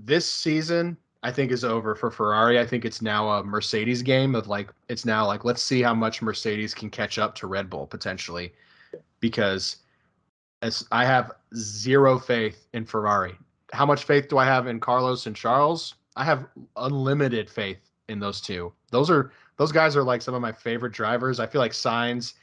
this season, I think, is over for Ferrari. I think it's now a Mercedes game of like, it's now like, let's see how much Mercedes can catch up to Red Bull potentially, because as I have zero faith in Ferrari. How much faith do I have in Carlos and Charles? I have unlimited faith in those two. Those guys are like some of my favorite drivers. I feel like Sainz,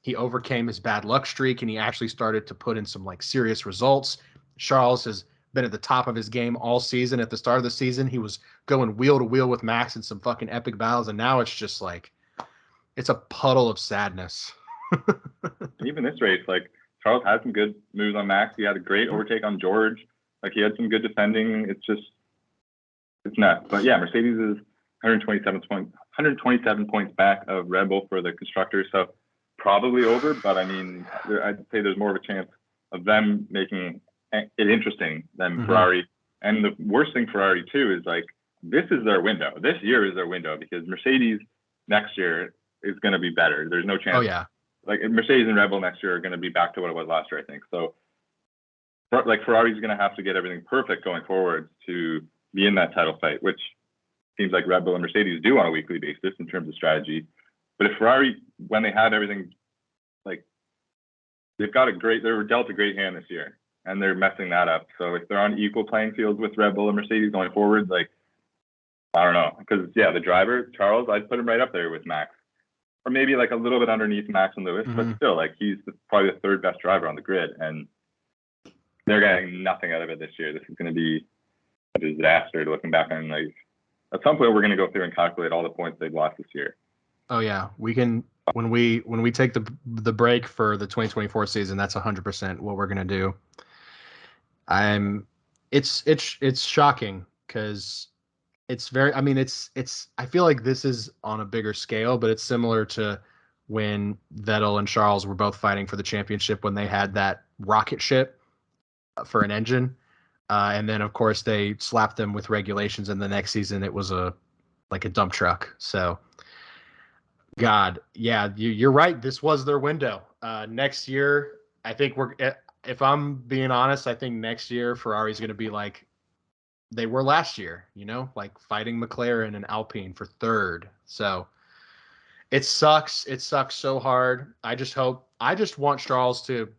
he overcame his bad luck streak and he actually started to put in some like serious results. Charles has been at the top of his game all season. At the start of the season, he was going wheel to wheel with Max in some fucking epic battles, and now it's just like it's a puddle of sadness. Even this race, like Charles had some good moves on Max. He had a great overtake on George. Like he had some good defending. It's nuts. But yeah, Mercedes is 127 points back of Red Bull for the constructors. So probably over, but I mean, I'd say there's more of a chance of them making it interesting than Ferrari. And the worst thing Ferrari too is like, this is their window. This year is their window because Mercedes next year is going to be better. There's no chance. Oh yeah. Like Mercedes and Red Bull next year are going to be back to what it was last year, I think. So like Ferrari's going to have to get everything perfect going forward to be in that title fight, which seems like Red Bull and Mercedes do on a weekly basis in terms of strategy. But if Ferrari, when they had everything, like they were dealt a great hand this year and they're messing that up. So if they're on equal playing fields with Red Bull and Mercedes going forward, like, I don't know. Because yeah, the driver, Charles, I'd put him right up there with Max. Or maybe like a little bit underneath Max and Lewis, but still, like he's probably the third best driver on the grid, and they're getting nothing out of it this year. This is going to be a disaster. Looking back on, like, at some point, we're going to go through and calculate all the points they've lost this year. Oh yeah, we can when we take the break for the 2024 season. That's 100% what we're going to do. It's shocking because. It's very, I mean, I feel like this is on a bigger scale, but it's similar to when Vettel and Charles were both fighting for the championship when they had that rocket ship for an engine. And then of course they slapped them with regulations, and the next season it was like a dump truck. So God, yeah, you're right. This was their window. Next year, I think if I'm being honest, I think next year Ferrari's going to be like they were last year, like fighting McLaren and Alpine for third. So it sucks. It sucks so hard. I just want Charles to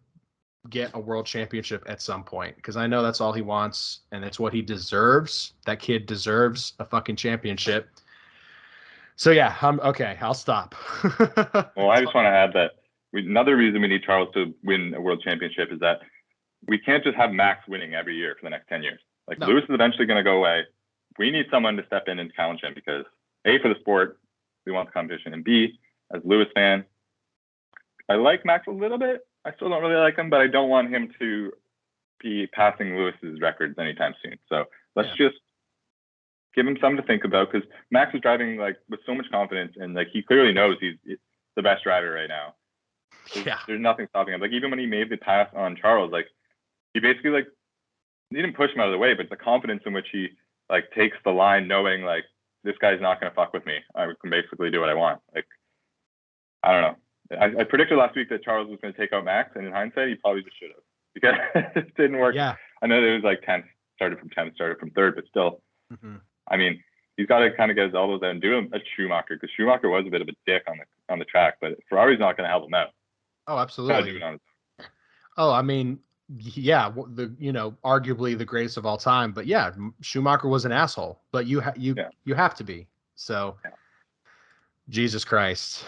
get a world championship at some point because I know that's all he wants and it's what he deserves. That kid deserves a fucking championship. So yeah, okay. I'll stop. Well, I just want to add that another reason we need Charles to win a world championship is that we can't just have Max winning every year for the next 10 years. Like, no. Lewis is eventually going to go away. We need someone to step in and challenge him because A, for the sport, we want the competition, and B, as a Lewis fan, I like Max a little bit. I still don't really like him, but I don't want him to be passing Lewis's records anytime soon. So let's just give him something to think about because Max is driving like with so much confidence and like he clearly knows he's the best driver right now. There's nothing stopping him. Like even when he made the pass on Charles, like he basically like he didn't push him out of the way, but the confidence in which he like takes the line, knowing like this guy's not going to fuck with me. I can basically do what I want. Like I don't know. I predicted last week that Charles was going to take out Max, and in hindsight, he probably just should have because it didn't work. Yeah, I know it was like 10th, started from 3rd, but still. I mean, he's got to kind of get his elbows out and do a Schumacher because Schumacher was a bit of a dick on the track, but Ferrari's not going to help him out. Oh, absolutely. Oh, I mean. Yeah, arguably the greatest of all time, but yeah, Schumacher was an asshole. But you have to be. So, Jesus Christ.